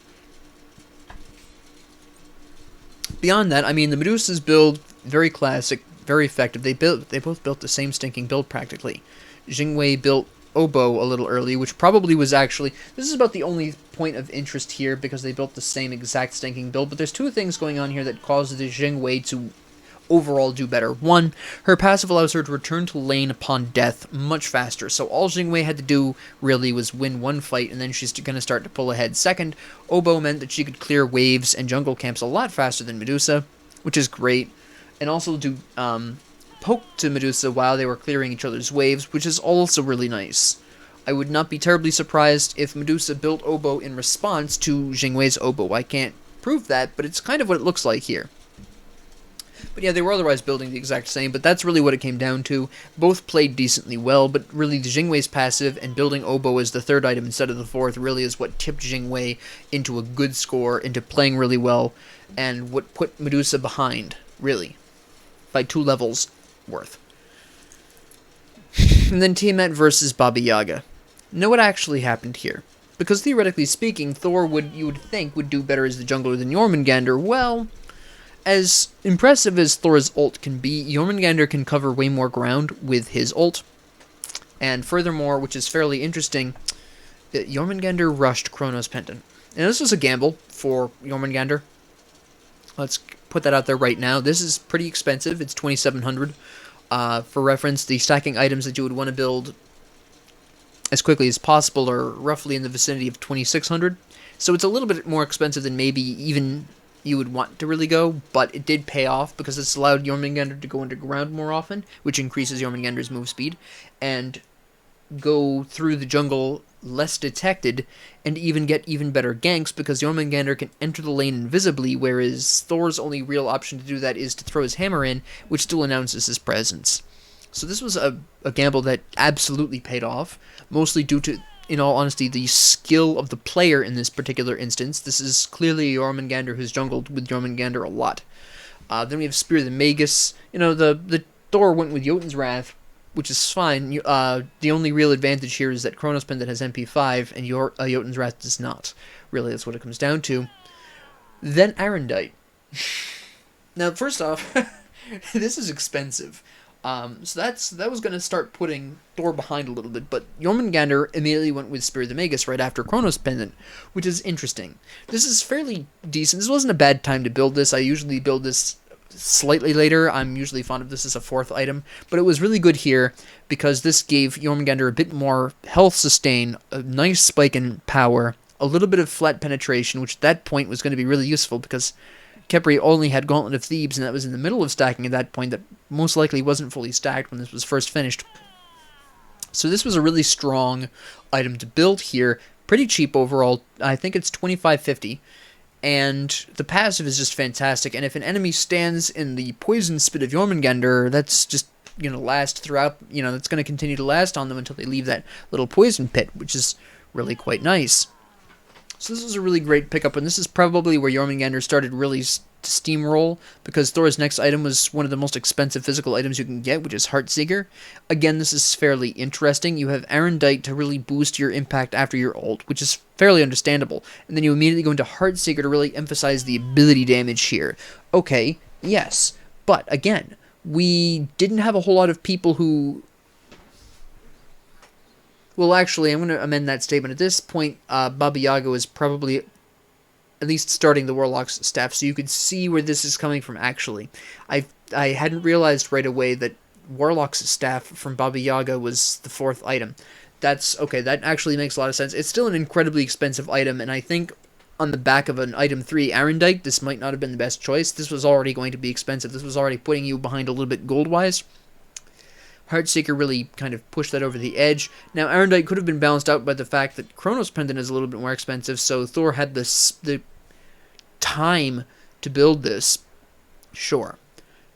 [SPEAKER 1] Beyond that, I mean, the Medusa's build, very classic, very effective. They both built the same stinking build practically. Jingwei built Oboe a little early, which probably was actually... This is about the only point of interest here, because they built the same exact stinking build, but there's two things going on here that causes the Jingwei to overall do better. One, her passive allows her to return to lane upon death much faster, so all Jingwei had to do really was win one fight, and then she's going to start to pull ahead. Second, Oboe meant that she could clear waves and jungle camps a lot faster than Medusa, which is great, and also do poke to Medusa while they were clearing each other's waves, which is also really nice. I would not be terribly surprised if Medusa built Oboe in response to Jingwei's Oboe. I can't prove that, but it's kind of what it looks like here. But yeah, they were otherwise building the exact same, but that's really what it came down to. Both played decently well, but really the Jingwei's passive and building Oboe as the third item instead of the fourth really is what tipped Jingwei into a good score, into playing really well, and what put Medusa behind, really, by 2 levels worth. And then Tiamat versus Baba Yaga. Know what actually happened here? Because theoretically speaking, Thor you would think would do better as the jungler than Jormungandr. Well, as impressive as Thor's ult can be, Jormungandr can cover way more ground with his ult. And furthermore, which is fairly interesting, Jormungandr rushed Chronos Pendant. And this was a gamble for Jormungandr. Let's put that out there right now. This is pretty expensive. It's 2,700. For reference, the stacking items that you would want to build as quickly as possible are roughly in the vicinity of 2,600. So it's a little bit more expensive than maybe even you would want to really go, but it did pay off because it's allowed Jormungandr to go underground more often, which increases Jormungandr's move speed, and go through the jungle less detected, and even get even better ganks because Jormungandr can enter the lane invisibly, whereas Thor's only real option to do that is to throw his hammer in, which still announces his presence. So this was a gamble that absolutely paid off, mostly due to, in all honesty, the skill of the player in this particular instance. This is clearly Jormungandr who's jungled with Jormungandr a lot. Then we have Spear of the Magus. You know, the Thor went with Jotun's Wrath, which is fine. The only real advantage here is that Chronos Pendant has MP5, and Jotun's Wrath does not. Really, that's what it comes down to. Then Arendite. Now, first off, this is expensive. So that was going to start putting Thor behind a little bit, but Jormungandr immediately went with Spear of the Magus right after Chronos Pendant, which is interesting. This is fairly decent. This wasn't a bad time to build this. I usually build this slightly later. I'm usually fond of this as a 4th item, but it was really good here because this gave Jormungandr a bit more health sustain, a nice spike in power, a little bit of flat penetration, which at that point was going to be really useful because Khepri only had Gauntlet of Thebes, and that was in the middle of stacking at that point. That most likely wasn't fully stacked when this was first finished. So this was a really strong item to build here. Pretty cheap overall. I think it's 2550. And the passive is just fantastic. And if an enemy stands in the poison spit of Jormungandr, that's just going to last throughout. You know, that's going to continue to last on them until they leave that little poison pit, which is really quite nice. So this was a really great pickup, and this is probably where Jormungandr started really to steamroll, because Thor's next item was one of the most expensive physical items you can get, which is Heartseeker. Again, this is fairly interesting. You have Arendite to really boost your impact after your ult, which is fairly understandable. And then you immediately go into Heartseeker to really emphasize the ability damage here. Okay, yes, but again, we didn't have a whole lot of people who... Well, actually, I'm going to amend that statement. At this point, Baba Yaga is probably at least starting the Warlock's staff, so you could see where this is coming from, actually. I I hadn't realized right away that Warlock's staff from Baba Yaga was the 4th item. That's okay, that actually makes a lot of sense. It's still an incredibly expensive item, and I think on the back of an item 3 Arendite, this might not have been the best choice. This was already going to be expensive. This was already putting you behind a little bit gold-wise. Heartseeker really kind of pushed that over the edge. Now, Arendite could have been balanced out by the fact that Chronos Pendant is a little bit more expensive, so Thor had the time to build this. Sure.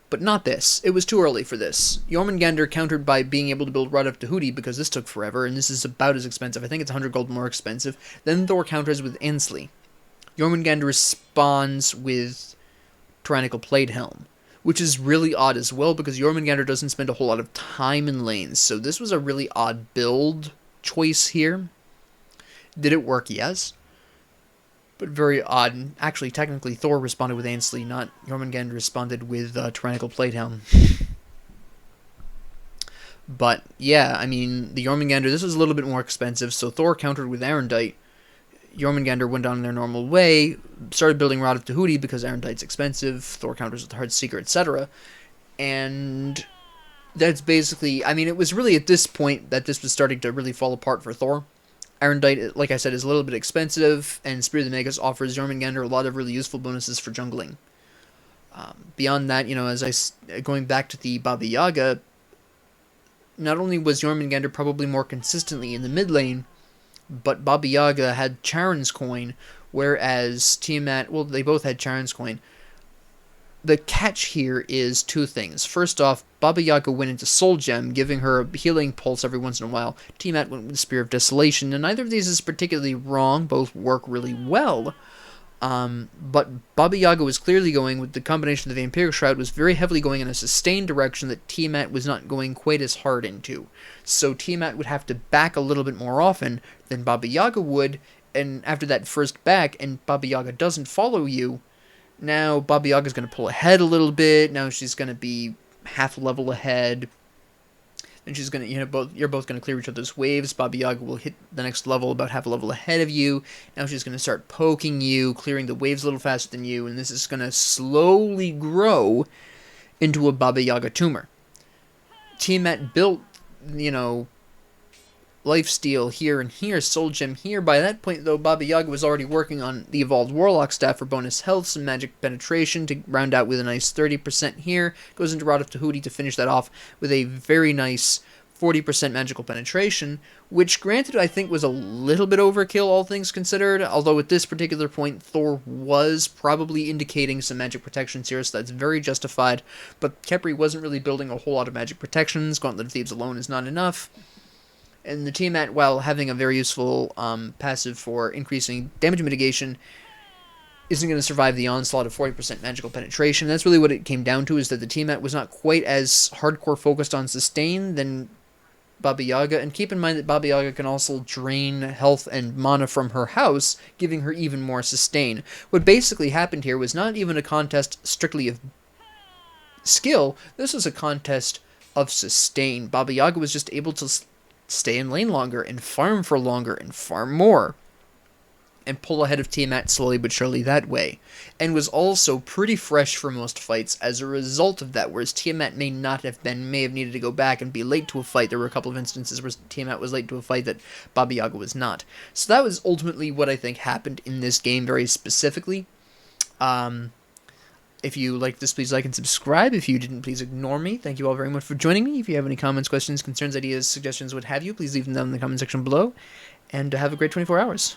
[SPEAKER 1] But not this. It was too early for this. Jormungandr countered by being able to build Rod of Tahuti because this took forever, and this is about as expensive. I think it's 100 gold more expensive. Then Thor counters with Ansley. Jormungandr responds with Tyrannical Plate Helm, which is really odd as well because Jormungandr doesn't spend a whole lot of time in lanes, so this was a really odd build choice here. Did it work? Yes. But very odd. And actually, technically, Thor responded with Ansley, not Jormungandr responded with Tyrannical Plate Helm. But, yeah, I mean, the Jormungandr, this was a little bit more expensive, so Thor countered with Arendite. Jormungandr went on their normal way, started building Rod of Tahuti because Arendite's expensive, Thor counters with Heartseeker, etc. And that's basically, I mean, it was really at this point that this was starting to really fall apart for Thor. Arendite, like I said, is a little bit expensive, and Spirit of the Magus offers Jormungandr a lot of really useful bonuses for jungling. Beyond that, you know, going back to the Baba Yaga, not only was Jormungandr probably more consistently in the mid lane, but Baba Yaga had Charon's Coin, whereas Tiamat, well, they both had Charon's Coin. The catch here is 2 things. First off, Baba Yaga went into Soul Gem, giving her a healing pulse every once in a while. Tiamat went with Spear of Desolation, and neither of these is particularly wrong. Both work really well. But Baba Yaga was clearly going with the combination of the Vampiric Shroud, was very heavily going in a sustained direction that Tiamat was not going quite as hard into. So Tiamat would have to back a little bit more often than Baba Yaga would, and after that first back, and Baba Yaga doesn't follow you, now Baba Yaga's going to pull ahead a little bit, now she's going to be half level ahead, and she's going to, you're both going to clear each other's waves. Baba Yaga will hit the next level about half a level ahead of you. Now she's going to start poking you, clearing the waves a little faster than you, and this is going to slowly grow into a Baba Yaga tumor. Tiamat built, Lifesteal here and here, Soul Gem here. By that point, though, Baba Yaga was already working on the Evolved Warlock staff for bonus health, some magic penetration to round out with a nice 30% here. Goes into Rod of Tahuti to finish that off with a very nice 40% magical penetration, which, granted, I think was a little bit overkill, all things considered, although at this particular point, Thor was probably indicating some magic protections here, so that's very justified, but Khepri wasn't really building a whole lot of magic protections. Gauntlet of Thebes alone is not enough. And the Tiamat, while having a very useful passive for increasing damage mitigation, isn't going to survive the onslaught of 40% magical penetration. That's really what it came down to, is that the Tiamat was not quite as hardcore focused on sustain than Baba Yaga. And keep in mind that Baba Yaga can also drain health and mana from her house, giving her even more sustain. What basically happened here was not even a contest strictly of skill. This was a contest of sustain. Baba Yaga was just able to stay in lane longer, and farm for longer, and farm more, and pull ahead of Tiamat slowly but surely that way, and was also pretty fresh for most fights as a result of that, whereas Tiamat may have needed to go back and be late to a fight. There were a couple of instances where Tiamat was late to a fight that Baba Yaga was not. So that was ultimately what I think happened in this game very specifically. If you liked this, please like and subscribe. If you didn't, please ignore me. Thank you all very much for joining me. If you have any comments, questions, concerns, ideas, suggestions, what have you, please leave them down in the comment section below. And have a great 24 hours.